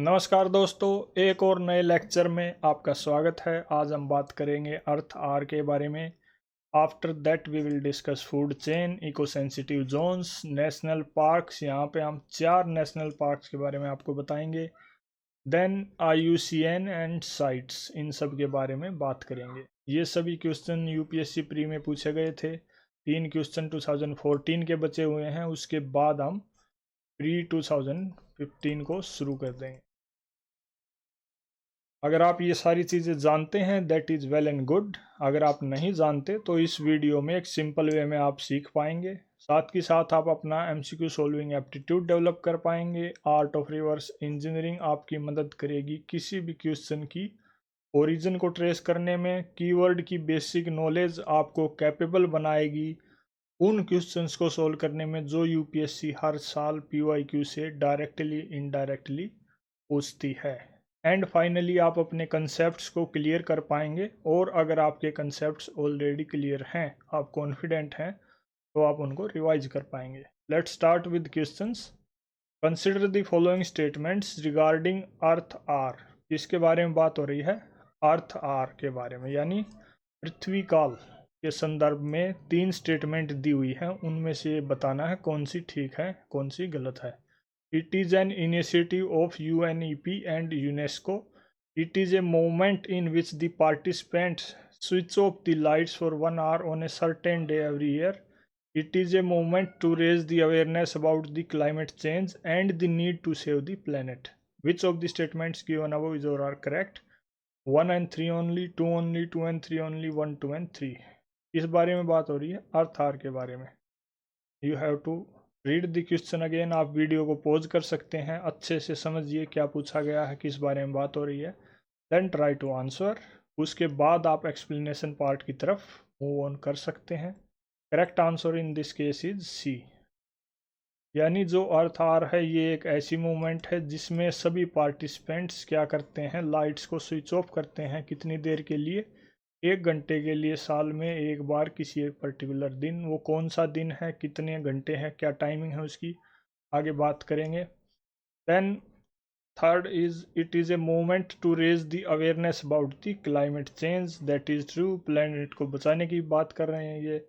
नमस्कार दोस्तों, एक और नए लेक्चर में आपका स्वागत है। आज हम बात करेंगे अर्थ आर के बारे में। After that we will discuss food chain, eco sensitive zones, national parks. यहाँ पे हम 4 नेशनल पार्क्स के बारे में आपको बताएंगे। देन IUCN एंड साइट्स, इन सब के बारे में बात करेंगे। ये सभी क्वेश्चन यूपीएससी प्री में पूछे गए थे। 3 क्वेश्चन 2014 के बचे हुए हैं, उसके बाद हम प्री 2015 को शुरू कर देंगे। अगर आप ये सारी चीज़ें जानते हैं that is well and good. अगर आप नहीं जानते तो इस वीडियो में एक सिंपल वे में आप सीख पाएंगे। साथ ही साथ आप अपना MCQ सॉल्विंग एप्टीट्यूड डेवलप कर पाएंगे। आर्ट ऑफ रिवर्स इंजीनियरिंग आपकी मदद करेगी किसी भी क्वेश्चन की ओरिजिन को ट्रेस करने में। कीवर्ड की बेसिक नॉलेज आपको कैपेबल बनाएगी उन क्वेश्चंस को सॉल्व करने में जो यूपीएससी हर साल PYQ से डायरेक्टली इनडायरेक्टली पूछती है। एंड फाइनली आप अपने कंसेप्ट्स को क्लियर कर पाएंगे, और अगर आपके कंसेप्ट्स ऑलरेडी क्लियर हैं, आप कॉन्फिडेंट हैं, तो आप उनको रिवाइज कर पाएंगे। Let's start with questions. Consider the following statements regarding Earth Hour. इसके बारे में बात हो रही है, अर्थ आर के बारे में, यानी पृथ्वी काल के संदर्भ में 3 स्टेटमेंट दी हुई हैं। उनमें से बताना है कौन सी ठीक है, कौन सी गलत है। It is an initiative of UNEP and UNESCO. It is a movement in which the participants switch off the lights for 1 hour on a certain day every year. It is a movement to raise the awareness about the climate change and the need to save the planet. Which of the statements given above is or are correct? 1 and 3 only, 2 only, 2 and 3 only, 1, 2 and 3. इस बारे में बात हो रही है, अर्थ are के बारे में। You have to read the question again. आप वीडियो को पॉज कर सकते हैं, अच्छे से समझिए क्या पूछा गया है, किस बारे में बात हो रही है। Then try to answer. उसके बाद आप एक्सप्लेनेशन पार्ट की तरफ मूव ऑन कर सकते हैं। Correct answer in this case is C, यानी जो अर्थ आर है ये एक ऐसी मूवमेंट है जिसमें सभी पार्टिसिपेंट्स क्या करते हैं, लाइट्स को स्विच ऑफ करते हैं। कितनी देर के लिए? 1 घंटे के लिए, साल में एक बार, किसी एक पर्टिकुलर दिन। वो कौन सा दिन है, कितने घंटे हैं, क्या टाइमिंग है उसकी, आगे बात करेंगे। Then third is it is a movement to raise the awareness about the climate change. That is true, planet को बचाने की बात कर रहे हैं ये।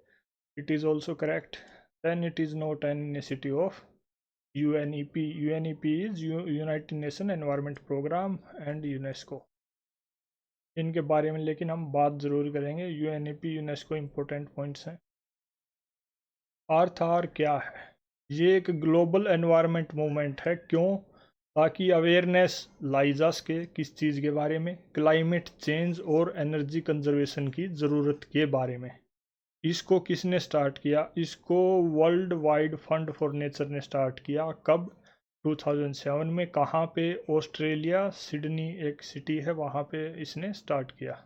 It is also correct. Then it is not an initiative of UNEP. UNEP is United Nations Environment Program and UNESCO। इनके बारे में लेकिन हम बात ज़रूर करेंगे। UNEP, यूनेस्को इंपॉर्टेंट पॉइंट्स हैं। अर्थ आर क्या है? ये एक ग्लोबल एनवायरनमेंट मूवमेंट है। क्यों? ताकि अवेयरनेस लाई जा सके किस चीज़ के बारे में, क्लाइमेट चेंज और एनर्जी कंजर्वेशन की ज़रूरत के बारे में। इसको किसने स्टार्ट किया? इसको world Wide Fund for nature ने स्टार्ट किया। कब? 2007 में। कहाँ पे? ऑस्ट्रेलिया, सिडनी एक सिटी है, वहाँ पे इसने स्टार्ट किया।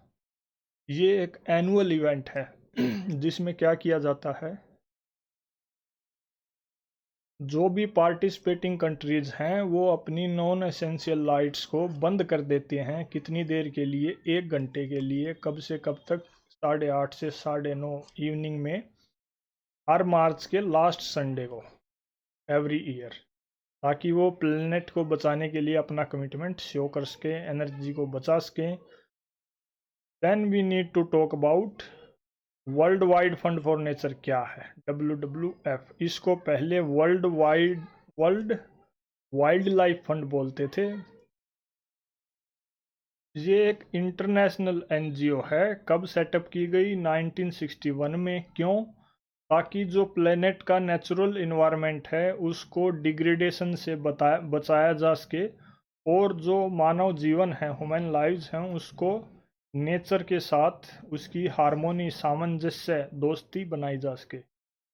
ये एक एनुअल इवेंट है जिसमें क्या किया जाता है, जो भी पार्टिसिपेटिंग कंट्रीज हैं वो अपनी नॉन एसेंशियल लाइट्स को बंद कर देते हैं। कितनी देर के लिए? 1 घंटे के लिए। कब से कब तक? 8:30 से 9:30 इवनिंग में, हर मार्च के लास्ट संडे को, एवरी ईयर, ताकि वो प्लेनेट को बचाने के लिए अपना कमिटमेंट शो कर सके, एनर्जी को बचा सके। Then we need to talk about World Wide Fund for Nature. क्या है? WWF। इसको पहले वर्ल्ड वाइल्ड लाइफ फंड बोलते थे। ये एक इंटरनेशनल NGO है। कब सेटअप की गई? 1961 में। क्यों? ताकि जो प्लेनेट का नेचुरल इन्वायरमेंट है उसको डिग्रेडेशन से बचाया जा सके, और जो मानव जीवन है, ह्यूमन लाइव्स हैं, उसको नेचर के साथ उसकी हारमोनी, सामंजस्य, दोस्ती बनाई जा सके।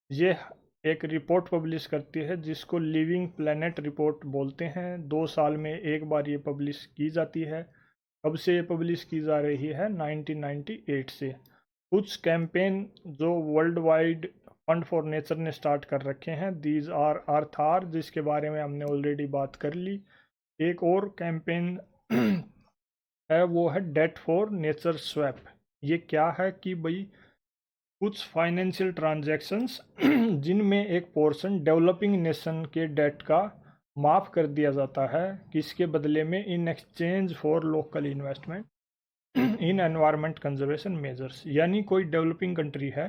ये एक रिपोर्ट पब्लिश करती है जिसको लिविंग प्लेनेट रिपोर्ट बोलते हैं। 2 साल में एक बार ये पब्लिश की जाती है। कब से ये पब्लिश की जा रही है? 1998 से। कुछ कैंपेन जो world Wide Fund for nature ने स्टार्ट कर रखे हैं, दीज आर अर्थ आर, जिसके बारे में हमने ऑलरेडी बात कर ली। एक और कैंपेन है, वो है डेट फॉर नेचर स्वैप। ये क्या है कि भाई कुछ फाइनेंशियल ट्रांजैक्शंस जिनमें एक पोर्शन डेवलपिंग नेशन के डेट का माफ़ कर दिया जाता है किसके बदले में, in exchange for local investment in environment conservation measures. यानी कोई डेवलपिंग कंट्री है,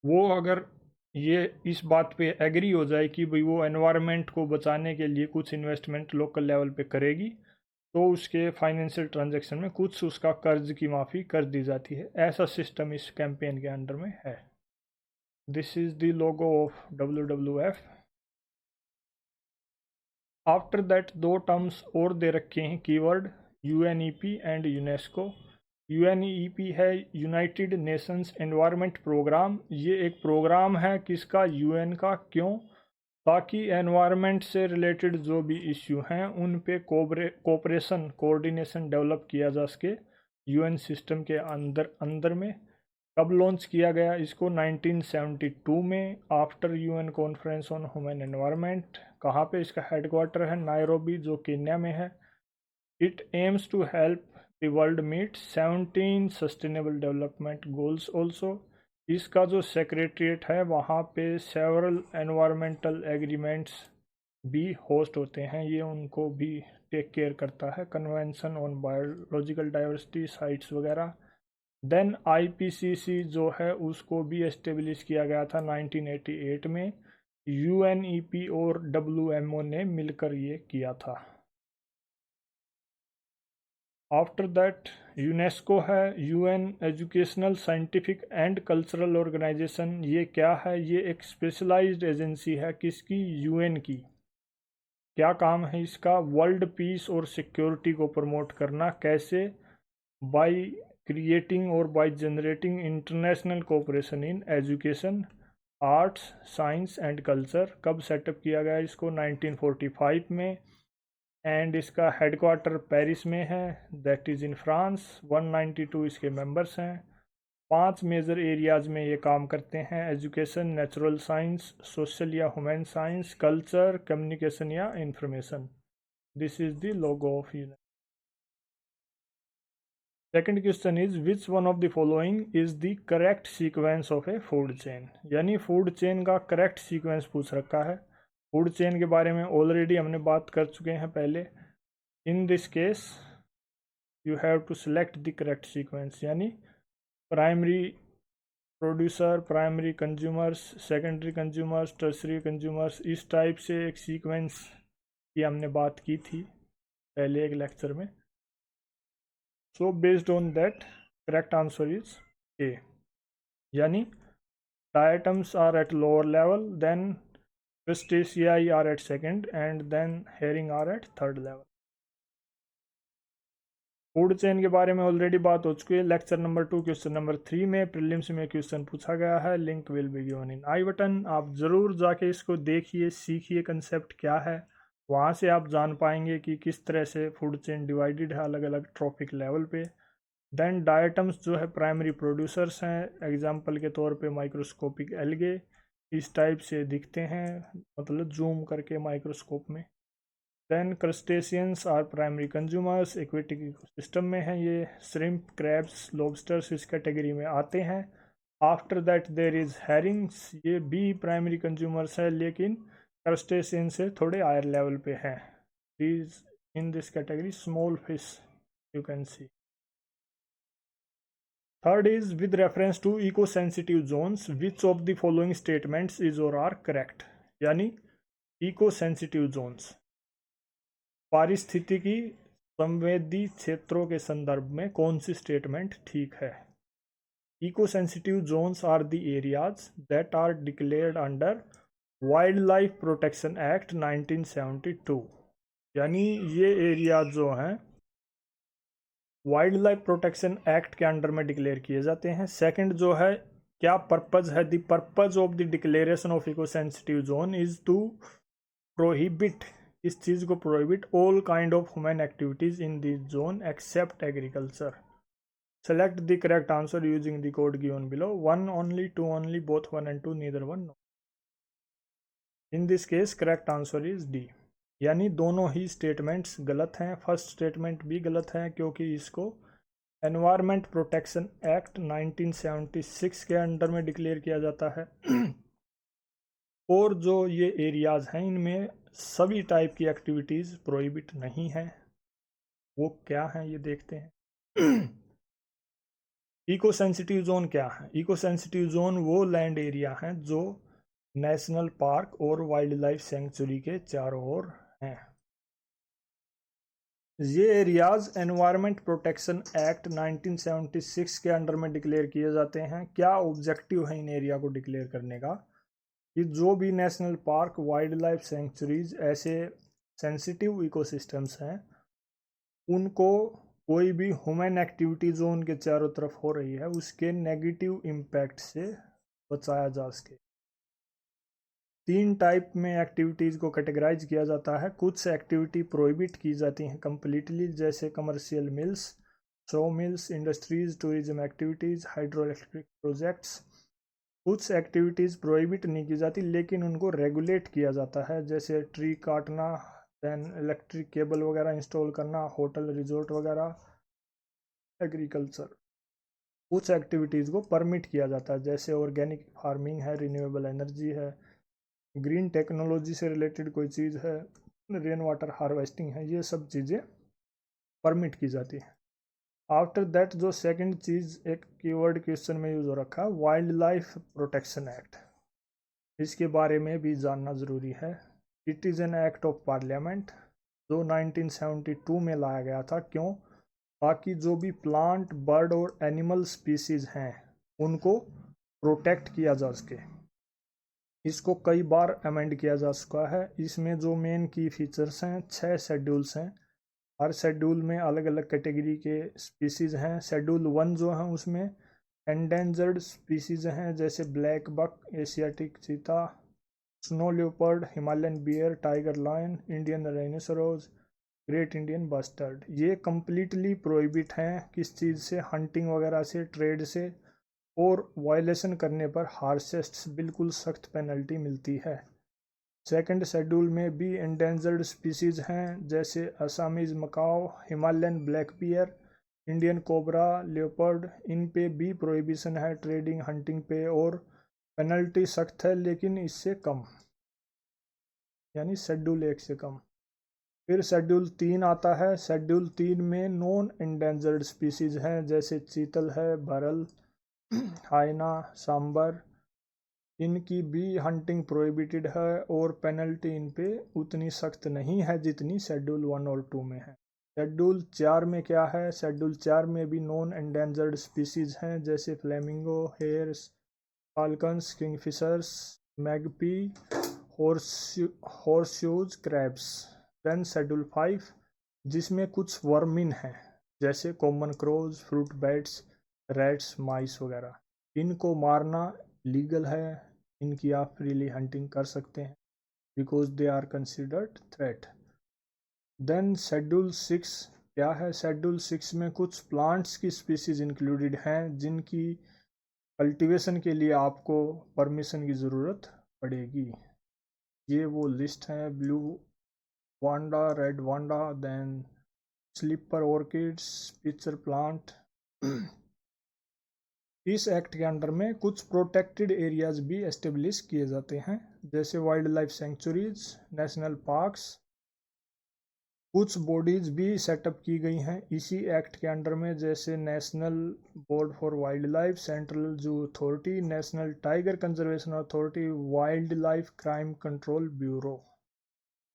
वो अगर ये इस बात पे एग्री हो जाए कि भाई वो एनवायरनमेंट को बचाने के लिए कुछ इन्वेस्टमेंट लोकल लेवल पे करेगी, तो उसके फाइनेंशियल ट्रांजैक्शन में कुछ उसका कर्ज की माफ़ी कर दी जाती है। ऐसा सिस्टम इस कैंपेन के अंडर में है। This is the logo of WWF। After that दो टर्म्स और दे रखे हैं keyword, UNEP and UNESCO. UNEP है यूनाइटेड नेशंस एनवायरनमेंट प्रोग्राम। ये एक प्रोग्राम है किसका, UN का। क्यों? ताकि एनवायरनमेंट से रिलेटेड जो भी इश्यू हैं उन पे कोऑपरेशन कोऑर्डिनेशन डेवलप किया जा सके UN सिस्टम के अंदर में। कब लॉन्च किया गया इसको? 1972 में, after UN conference on human environment. कहाँ पे इसका हेडक्वार्टर है? नायरोबी, जो केन्या में है। It aims to help the world meet 17 sustainable development goals also. इसका जो सेक्रेटरीट है वहाँ पे सेवरल एनवायरमेंटल एग्रीमेंट्स भी होस्ट होते हैं, ये उनको भी टेक केयर करता है। Convention on Biological Diversity CITES वगैरह। देन IPCC जो है उसको भी एस्टेब्लिश किया गया था 1988 में। UNEP और WMO ने मिलकर ये किया था। आफ्टर दैट यूनेस्को है, UN Educational Scientific and Cultural Organization. ये क्या है? ये एक स्पेशलाइज्ड एजेंसी है किसकी? UN की। क्या काम है इसका? वर्ल्ड पीस और सिक्योरिटी को प्रमोट करना। कैसे? बाय क्रिएटिंग और by generating international cooperation in education, arts, science and culture. कब सेटअप किया गया इसको? 1945 में। एंड इसका हेडक्वार्टर पेरिस में है, दैट इज़ इन फ्रांस। 192 इसके मेंबर्स हैं। 5 मेजर एरियाज में ये काम करते हैं: एजुकेशन, नेचुरल साइंस, सोशल या ह्यूमन साइंस, कल्चर, कम्युनिकेशन या information. This is the logo of UNESCO. Second question is which one of the following is the correct sequence of A food chain. यानी food chain का correct sequence पूछ रखा है। Food chain के बारे में already हमने बात कर चुके हैं पहले। In this case you have to select the correct sequence, यानी primary producer, primary consumers, secondary consumers, tertiary consumers, इस टाइप से एक सीक्वेंस की हमने बात की थी पहले एक लेक्चर में। So based on that correct answer is a, यानी diatoms are at lower level, then crustaceae are at second, and then herring are at third level. Food chain के बारे में ऑलरेडी बात हो चुकी है लेक्चर नंबर 2 क्वेश्चन नंबर 3 में। Prelims में क्वेश्चन पूछा गया है, link will be given in I button. आप ज़रूर जाके इसको देखिए, सीखिए कंसेप्ट क्या है। वहाँ से आप जान पाएंगे कि किस तरह से फूड चेन डिवाइडेड है अलग अलग ट्रॉपिक लेवल पे। देन डायटम्स जो है प्राइमरी प्रोड्यूसर्स हैं, एग्जांपल के तौर पे माइक्रोस्कोपिक एल्गे इस टाइप से दिखते हैं, मतलब जूम करके माइक्रोस्कोप में। Then crustaceans are primary consumers, aquatic ecosystem में है ये। श्रिम्प, क्रैब्स, लॉबस्टर्स इस कैटेगरी में आते हैं। After that there is herrings, ये भी प्राइमरी कंज्यूमर्स है लेकिन क्रस्टेशियन से थोड़े हायर लेवल पे हैं। These in this category small fish you can see. Third is with reference to eco sensitive zones which of the following statements is और are correct. यानी इको सेंसिटिव जोन्स, पारिस्थितिकी संवेदी क्षेत्रों के संदर्भ में कौन सी स्टेटमेंट ठीक है? Eco sensitive zones are the areas that are declared under Wild Life Protection Act 1972। यानी ये एरिया जो हैं वाइल्ड लाइफ प्रोटेक्शन एक्ट के अंडर में डिक्लेयर किए जाते हैं। सेकंड जो है, क्या पर्पज है? The purpose of the declaration of eco sensitive zone is to prohibit, इस चीज़ को prohibit all kind of human activities in this zone except agriculture. Select the correct answer using the code given below. 1 only, 2 only, both 1 and 2, neither 1 no. In this case correct answer is D, यानी दोनों ही statements गलत हैं। First statement भी गलत है क्योंकि इसको environment protection act 1976 के अंडर में डिक्लेयर किया जाता है और जो ये एरियाज़ हैं इनमें सभी टाइप की एक्टिविटीज़ प्रोहिबिट नहीं है। वो क्या है ये देखते हैं। इको सेंसिटिव जोन क्या है? इको सेंसिटिव जोन वो लैंड एरिया हैं जो नेशनल पार्क और वाइल्ड लाइफ सेंचुरी के चारों ओर हैं। ये एरियाज एनवायरनमेंट प्रोटेक्शन एक्ट 1976 के अंडर में डिक्लेयर किए जाते हैं। क्या ऑब्जेक्टिव है इन एरिया को डिक्लेयर करने का कि जो भी national park, wild life sanctuaries, ऐसे सेंसिटिव इकोसिस्टम्स हैं, उनको कोई भी ह्यूमन एक्टिविटी जो उनके चारों तरफ हो रही है उसके नेगेटिव इम्पैक्ट से बचाया जा सके। 3 टाइप में एक्टिविटीज़ को कैटेगराइज किया जाता है। कुछ एक्टिविटी प्रोहिबिट की जाती हैं कम्प्लीटली, जैसे commercial mills, saw mills, industries, tourism activities, hydro electric projects. कुछ एक्टिविटीज़ प्रोहिबिट नहीं की जाती लेकिन उनको रेगुलेट किया जाता है, जैसे ट्री काटना, दैन इलेक्ट्रिक केबल वगैरह इंस्टॉल करना, होटल रिजॉर्ट वगैरह, एग्रीकल्चर। कुछ एक्टिविटीज़ को परमिट किया जाता है, जैसे ऑर्गेनिक फार्मिंग है, रिन्यूएबल एनर्जी है, ग्रीन टेक्नोलॉजी से रिलेटेड कोई चीज़ है, रेन वाटर हार्वेस्टिंग है, ये सब चीज़ें परमिट की जाती है। आफ्टर दैट जो सेकंड चीज़ एक कीवर्ड क्वेश्चन में यूज़ हो रखा है, वाइल्ड लाइफ प्रोटेक्शन एक्ट। इसके बारे में भी जानना ज़रूरी है। It is an act of parliament जो 1972 में लाया गया था। क्यों? ताकि जो भी प्लांट, बर्ड और एनिमल स्पीसीज़ हैं उनको प्रोटेक्ट किया जा सके। इसको कई बार अमेंड किया जा चुका है। इसमें जो मेन की फीचर्स हैं, 6 शेड्यूल्स हैं। हर शेड्यूल में अलग अलग कैटेगरी के स्पीसीज हैं। शेड्यूल 1 जो है उसमें एंडेंजर्ड स्पीसीज हैं, जैसे black buck, Asiatic cheetah, snow leopard, Himalayan bear, tiger lion, Indian rhinoceros, great Indian bustard. ये कम्प्लीटली प्रोहिबिट हैं किस चीज़ से? हंटिंग वगैरह से, ट्रेड से, और वायलेशन करने पर हार्शेस्ट बिल्कुल सख्त पेनल्टी मिलती है। सेकंड शेड्यूल में भी एंडेंजर्ड स्पीसीज हैं, जैसे Assamese macaque, Himalayan black bear, Indian cobra, leopard. इन पे भी प्रोहिबिशन है ट्रेडिंग, हंटिंग पे, और पेनल्टी सख्त है लेकिन इससे कम, यानी शेड्यूल 1 से कम। फिर शेड्यूल 3 आता है। शेड्यूल 3 में नॉन एंडेंजर्ड स्पीसीज हैं, जैसे चीतल है, भरल, हाइना, सांबर। इनकी भी हंटिंग प्रोहिबिटेड है और पेनल्टी इन पे उतनी सख्त नहीं है जितनी शेड्यूल 1 और 2 में है। शेड्यूल 4 में क्या है? शेड्यूल 4 में भी नॉन एंडेंजर्ड स्पीसीज हैं, जैसे flamingo, hares, falcons, kingfishers, magpie, horseshoes, crabs. Then schedule 5 जिसमें कुछ वर्मिन हैं, जैसे common crows, fruit bats, rats, mice वगैरह। इनको मारना लीगल है, इनकी आप फ्रीली हंटिंग कर सकते हैं because they are considered threat. Then schedule 6 क्या है? शेड्यूल 6 में कुछ प्लांट्स की स्पीसीज इंक्लूडेड हैं जिनकी कल्टीवेशन के लिए आपको परमिशन की ज़रूरत पड़ेगी। ये वो लिस्ट है: blue vanda, red vanda, then slipper orchids, pitcher plant. इस एक्ट के अंडर में कुछ प्रोटेक्टेड एरियाज भी एस्टेब्लिश किए जाते हैं, जैसे wild life sanctuaries, national parks. कुछ बॉडीज भी सेटअप की गई हैं इसी एक्ट के अंडर में, जैसे national board for wild life, central zoo authority, national tiger conservation authority, wild life crime control bureau.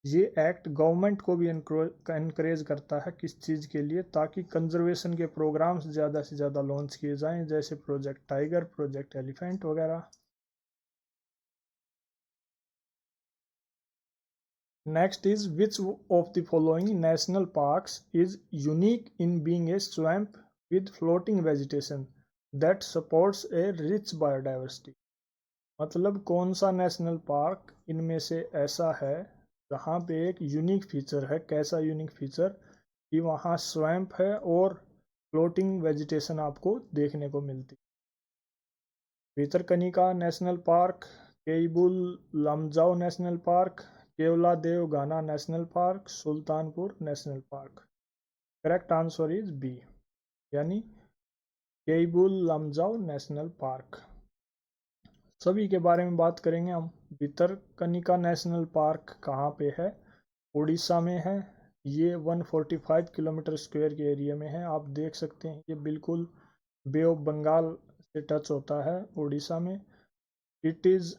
ये एक्ट गवर्नमेंट को भी इनकरेज करता है किस चीज़ के लिए? ताकि कंजर्वेशन के प्रोग्राम्स ज़्यादा से ज़्यादा लॉन्च किए जाएं, जैसे प्रोजेक्ट टाइगर, प्रोजेक्ट एलिफेंट वगैरह। Next is which of the following national parks is unique in being a swamp with floating vegetation that supports A rich biodiversity. मतलब कौन सा नेशनल पार्क इनमें से ऐसा है जहाँ पे एक यूनिक फीचर है? कैसा यूनिक फीचर? कि वहाँ स्वैम्प है और फ्लोटिंग वेजिटेशन आपको देखने को मिलती। Bhitarkanika National Park, Keibul Lamjao national Park, Keoladeo Ghana National Park, Sultanpur national Park. Correct answer is B, यानी केइबुल लमजाओ नेशनल पार्क। सभी के बारे में बात करेंगे हम। भितरकनिका नेशनल पार्क कहाँ पे है? उड़ीसा में है। ये 145 किलोमीटर स्क्वायर के एरिया में है। आप देख सकते हैं ये बिल्कुल बे ऑफ बंगाल से टच होता है उड़ीसा में। It is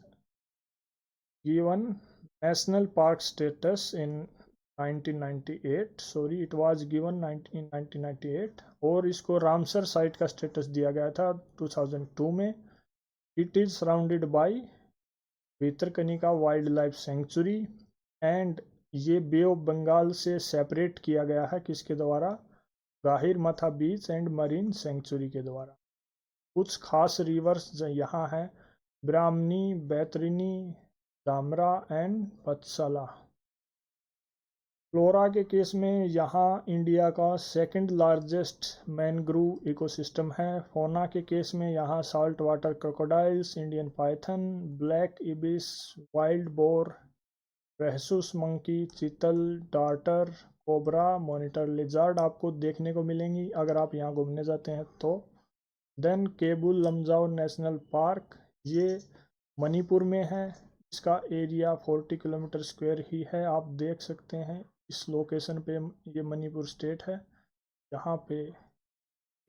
given national park status in 1998, sorry it was given in 1998, और इसको रामसर साइट का स्टेटस दिया गया था 2002 में। It is surrounded by Bhitarkanika wild life sanctuary and ये बे ऑफ बंगाल से सेपरेट किया गया है किसके द्वारा? गाहिरमथा बीच एंड मरीन सेंचुरी के द्वारा। कुछ खास रिवर्स यहाँ हैं, ब्राह्मणी, बैतरणी, दामरा एंड पचसाला। फ्लोरा के केस में यहाँ इंडिया का सेकंड लार्जेस्ट मैनग्रूव इकोसिस्टम है। फोना के केस में यहाँ salt water crocodiles, Indian python, black ibis, wild boar, rhesus monkey, chital, darter, cobra, monitor lizard आपको देखने को मिलेंगी अगर आप यहाँ घूमने जाते हैं तो। Then Keibul Lamjao national park, ये मणिपुर में है। इसका एरिया 40 किलोमीटर स्क्वायर ही है। आप देख सकते हैं इस लोकेशन पे ये मणिपुर स्टेट है जहाँ पे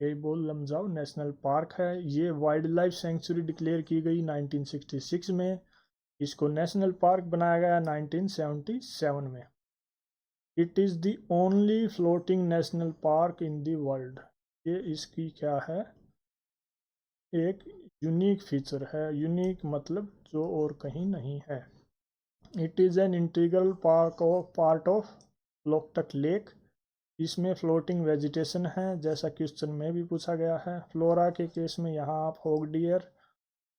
केबुल लमजाओ नेशनल पार्क है। ये वाइल्ड लाइफ सेंचुरी डिक्लेयर की गई 1966 में। इसको नेशनल पार्क बनाया गया 1977 में। It is the only floating national park in the world. ये इसकी क्या है? एक यूनिक फीचर है। यूनिक मतलब जो और कहीं नहीं है। It is an integral part of Loktak lake. इसमें फ्लोटिंग वेजिटेशन है जैसा क्वेश्चन में भी पूछा गया है। फ्लोरा के केस में यहाँ आप hog deer,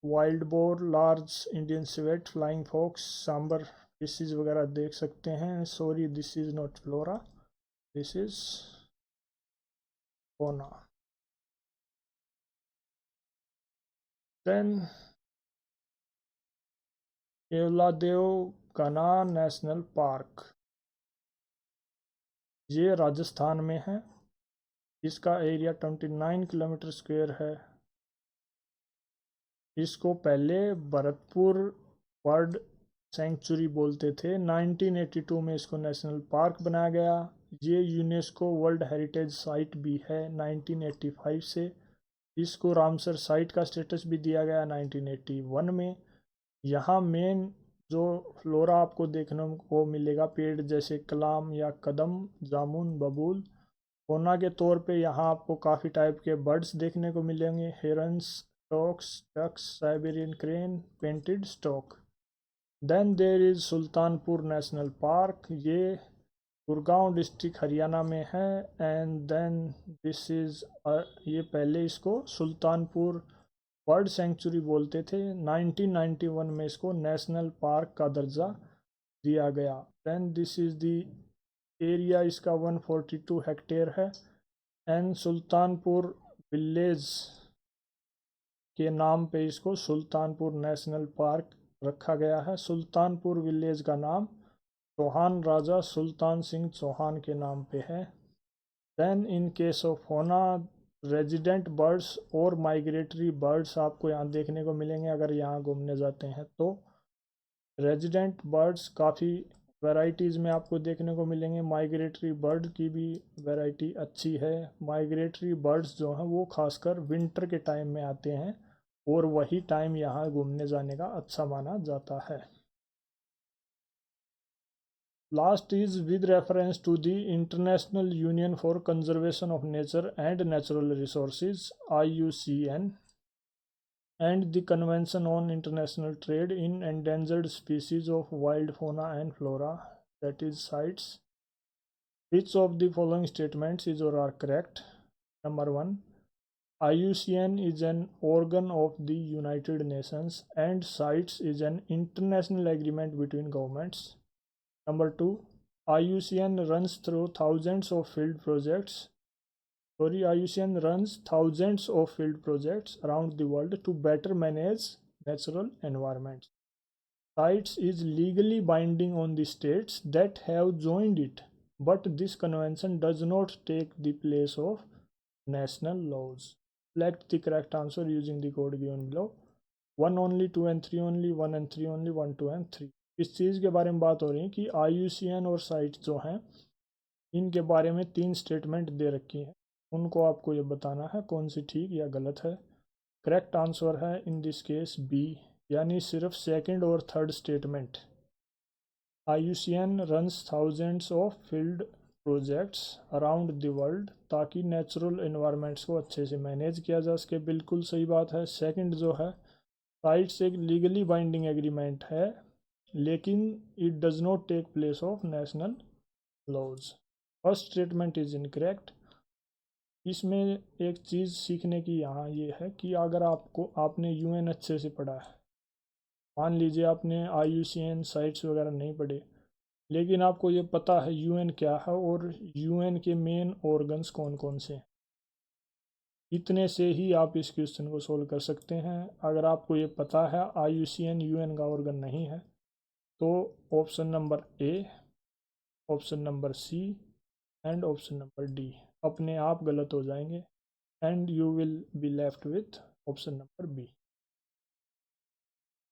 wild boar, large Indian civet, flying fox, sambar fishes वगैरह देख सकते हैं। Sorry this is not flora, this is fauna. Then Keoladeo Ghana national park, ये राजस्थान में है। इसका एरिया 29 किलोमीटर स्क्वायर है। इसको पहले भरतपुर बर्ड सेंचुरी बोलते थे। 1982 में इसको नेशनल पार्क बनाया गया। ये यूनेस्को वर्ल्ड हेरिटेज साइट भी है 1985 से। इसको रामसर साइट का स्टेटस भी दिया गया 1981 में। यहाँ मेन जो फ्लोरा आपको देखने को मिलेगा पेड़ जैसे कलाम या कदम, जामुन, बबूल। फोना के तौर पे यहाँ आपको काफ़ी टाइप के बर्ड्स देखने को मिलेंगे, herons, storks, ducks, Siberian crane, painted stork. Then there is Sultanpur national park, ये गुड़गांव डिस्ट्रिक्ट हरियाणा में है। एंड देन दिस इज़ ये पहले इसको सुल्तानपुर बर्ड सेंचुरी बोलते थे। 1991 में इसको नेशनल पार्क का दर्जा दिया गया। Then this is the area, इसका 142 हेक्टेयर है। एंड सुल्तानपुर विलेज के नाम पे इसको सुल्तानपुर नेशनल पार्क रखा गया है। सुल्तानपुर विलेज का नाम चौहान राजा सुल्तान सिंह चौहान के नाम पे है। देन इन केस ऑफ फोना, रेजिडेंट बर्ड्स और माइग्रेटरी बर्ड्स आपको यहाँ देखने को मिलेंगे अगर यहाँ घूमने जाते हैं तो। रेजिडेंट बर्ड्स काफ़ी वैराइटीज़ में आपको देखने को मिलेंगे। माइग्रेटरी बर्ड की भी वैरायटी अच्छी है। माइग्रेटरी बर्ड्स जो हैं वो खासकर विंटर के टाइम में आते हैं और वही टाइम यहाँ घूमने जाने का अच्छा माना जाता है। Last is with reference to the International Union for Conservation of Nature and Natural Resources (IUCN) and the Convention on International Trade in Endangered Species of Wild Fauna and Flora, that is CITES. Which of the following statements is or are correct? Number 1. IUCN is an organ of the United Nations and CITES is an international agreement between governments. Number 2. IUCN runs thousands of field projects around the world to better manage natural environments. CITES is legally binding on the states that have joined it, but this convention does not take the place of national laws. Select the correct answer using the code given below. 1 only, 2 and 3 only, 1 and 3 only, 1 2 and 3। इस चीज़ के बारे में बात हो रही है कि IUCN और साइट्स जो हैं इनके बारे में 3 स्टेटमेंट दे रखी हैं, उनको आपको ये बताना है कौन सी ठीक या गलत है। करेक्ट आंसर है इन दिस केस बी, यानी सिर्फ सेकंड और third statement. IUCN runs thousands of field projects around the world ताकि नेचुरल इन्वायरमेंट्स को अच्छे से मैनेज किया जा सके, बिल्कुल सही बात है। सेकंड जो है, साइट्स एक लीगली बाइंडिंग एग्रीमेंट है, लेकिन it does not take place of national laws. First statement is incorrect. इसमें एक चीज़ सीखने की यहाँ ये है कि अगर आपने UN अच्छे से पढ़ा है, मान लीजिए आपने IUCN साइट्स वगैरह नहीं पढ़े, लेकिन आपको ये पता है UN क्या है और UN के मेन ऑर्गन्स कौन कौन से हैं, इतने से ही आप इस क्वेश्चन को सोल्व कर सकते हैं। अगर आपको ये पता है IUCN UN का ऑर्गन नहीं है, तो option number A, option number C and option number D अपने आप गलत हो जाएंगे and you will be left with option number B.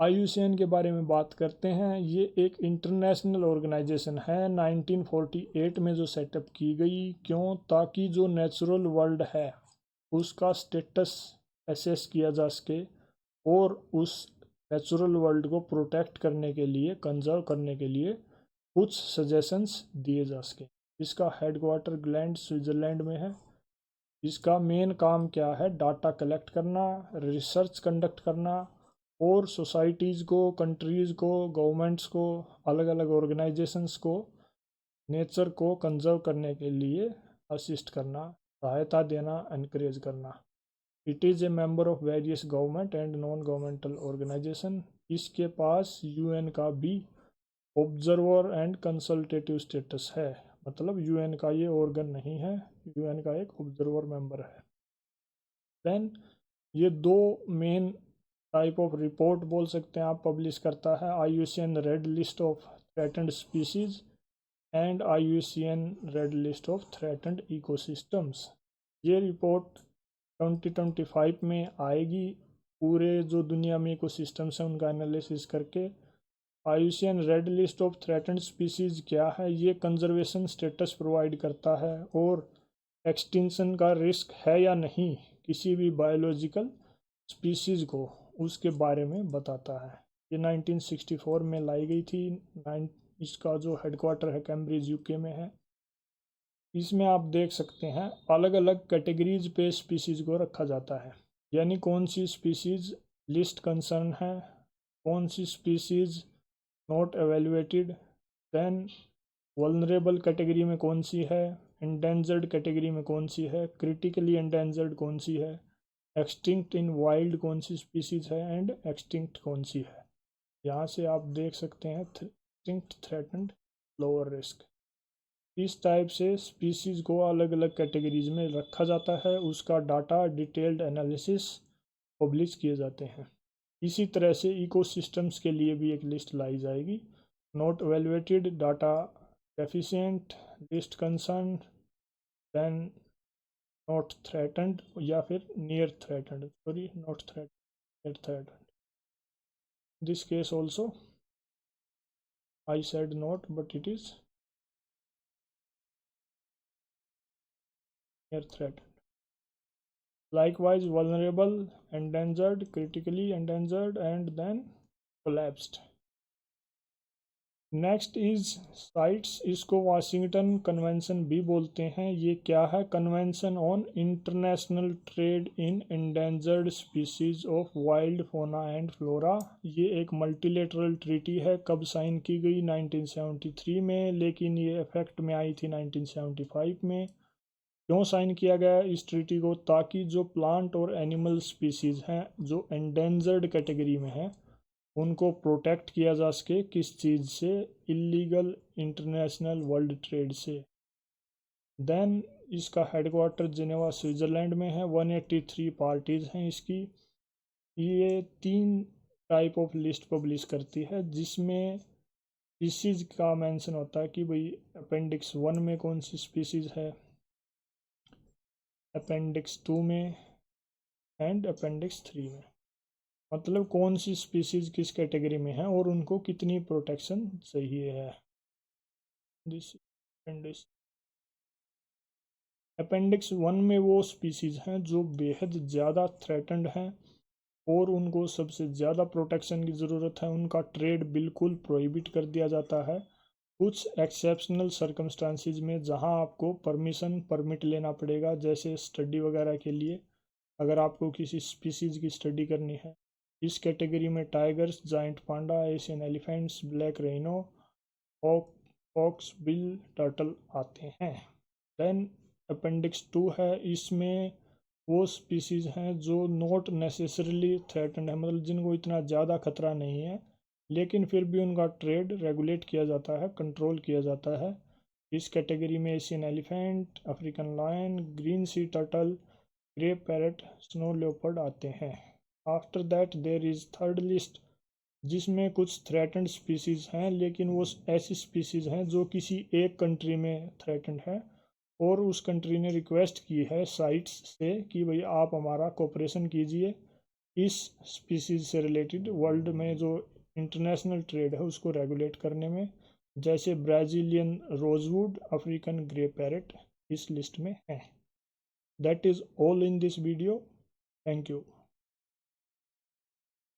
IUCN के बारे में बात करते हैं। ये एक इंटरनेशनल ऑर्गेनाइजेशन है, 1948 में जो सेटअप की गई। क्यों? ताकि जो नेचुरल वर्ल्ड है उसका स्टेटस एसेस किया जा सके और उस नेचुरल वर्ल्ड को प्रोटेक्ट करने के लिए, कंजर्व करने के लिए कुछ सजेशंस दिए जा सके। इसका हेडक्वार्टर ग्लैंड स्विट्ज़रलैंड में है। इसका मेन काम क्या है? डाटा कलेक्ट करना, रिसर्च कंडक्ट करना और सोसाइटीज़ को, कंट्रीज़ को, गवर्नमेंट्स को, अलग अलग ऑर्गेनाइजेशंस को नेचर को कंजर्व करने के लिए असिस्ट करना, सहायता देना, एनकरेज करना। It is a member of various government and non governmental organization. इसके पास UN का भी ऑब्जर्वर एंड कंसल्टेटिव स्टेटस है, मतलब UN का ये ऑर्गन नहीं है, UN का एक ऑब्जर्वर मेंबर है। देन ये दो मेन टाइप ऑफ रिपोर्ट बोल सकते हैं आप पब्लिश करता है, IUCN red list of threatened species and IUCN red list of threatened ecosystems. ये रिपोर्ट 2025 में आएगी, पूरे जो दुनिया में इकोसिस्टम्स हैं उनका एनालिसिस करके। IUCN red list of threatened species क्या है? ये कंजर्वेशन स्टेटस प्रोवाइड करता है और एक्सटिंक्शन का रिस्क है या नहीं किसी भी बायोलॉजिकल स्पीसीज को, उसके बारे में बताता है। ये 1964 में लाई गई थी। इसका जो हेडक्वार्टर है कैम्ब्रिज UK में है। इसमें आप देख सकते हैं अलग अलग कैटेगरीज पे स्पीसीज को रखा जाता है, यानी कौन सी स्पीसीज लिस्ट कंसर्न है, कौन सी species not evaluated, then vulnerable category में कौन सी है, इंडेंजर्ड कैटेगरी में कौन सी है, क्रिटिकली इंडेंजर्ड कौन सी है, एक्सटिंक्ट इन वाइल्ड कौन सी स्पीसीज है एंड एक्सटिंक्ट कौन सी है। यहाँ से आप देख सकते हैं एक्सटिंक्ट, थ्रेटन्ड, लोअर रिस्क। इस टाइप से स्पीसीज को अलग अलग कैटेगरीज में रखा जाता है, उसका डाटा डिटेल्ड एनालिसिस पब्लिश किए जाते हैं। इसी तरह से इकोसिस्टम्स के लिए भी एक लिस्ट लाई जाएगी, not evaluated, data deficient, least concern, then not threatened या फिर near threatened, sorry not threat, near threatened. This case also I said not, but it is near threat. Likewise, vulnerable, endangered, critically endangered, and then collapsed. Next is sites, इसको Washington convention भी बोलते हैं। ये क्या है? Convention on international trade in endangered species of wild फोना and flora. ये एक मल्टीलेटरल ट्रीटी है। कब साइन की गई? 1973 में, लेकिन ये इफेक्ट में आई थी 1975 में। क्यों साइन किया गया इस ट्रीटी को? ताकि जो प्लांट और एनिमल स्पीसीज हैं जो एंडेंजर्ड कैटेगरी में हैं उनको प्रोटेक्ट किया जा सके। किस चीज़ से? इलीगल इंटरनेशनल वर्ल्ड ट्रेड से। देन इसका हेडक्वार्टर जिनेवा स्विट्ज़रलैंड में है। 183 पार्टीज़ हैं इसकी। ये 3 टाइप ऑफ लिस्ट पब्लिश करती है, जिसमें स्पीसीज़ का मेंशन होता है कि भाई अपेंडिक्स 1 में कौन सी स्पीसीज़ है, अपेंडिक्स 2 में एंड अपेंडिक्स 3 में। मतलब कौन सी स्पीसीज किस कैटेगरी में है और उनको कितनी प्रोटेक्शन चाहिए है। दिस अपेंडिक्स, अपेंडिक्स 1 में वो स्पीसीज हैं जो बेहद ज़्यादा थ्रेटन्ड हैं और उनको सबसे ज़्यादा प्रोटेक्शन की ज़रूरत है। उनका ट्रेड बिल्कुल प्रोहिबिट कर दिया जाता है। कुछ एक्सेप्शनल सर्कमस्टांसिस में जहां आपको परमिट लेना पड़ेगा, जैसे स्टडी वगैरह के लिए, अगर आपको किसी स्पीसीज की स्टडी करनी है। इस कैटेगरी में tigers, giant panda, Asian elephants, black rhino, hawksbill turtle आते हैं। देन अपेंडिक्स 2 है, इसमें वो स्पीसीज हैं जो नॉट नेसेसरली थ्रेटन्ड है, मतलब जिनको इतना ज़्यादा खतरा नहीं है, लेकिन फिर भी उनका ट्रेड रेगुलेट किया जाता है, कंट्रोल किया जाता है। इस कैटेगरी में Asian elephant, African lion, green sea turtle, grey parrot, snow leopard आते हैं। After that there is third list, जिसमें कुछ थ्रेटन्ड स्पीसीज हैं, लेकिन वो ऐसी स्पीसीज हैं जो किसी एक कंट्री में थ्रेटन्ड है और उस कंट्री ने रिक्वेस्ट की है साइट्स से कि भाई आप हमारा कोऑपरेशन कीजिए इस स्पीसीज से रिलेटेड वर्ल्ड में जो इंटरनेशनल ट्रेड है उसको रेगुलेट करने में, जैसे Brazilian rosewood, African grey parrot इस लिस्ट में है। That is all in this video. Thank you.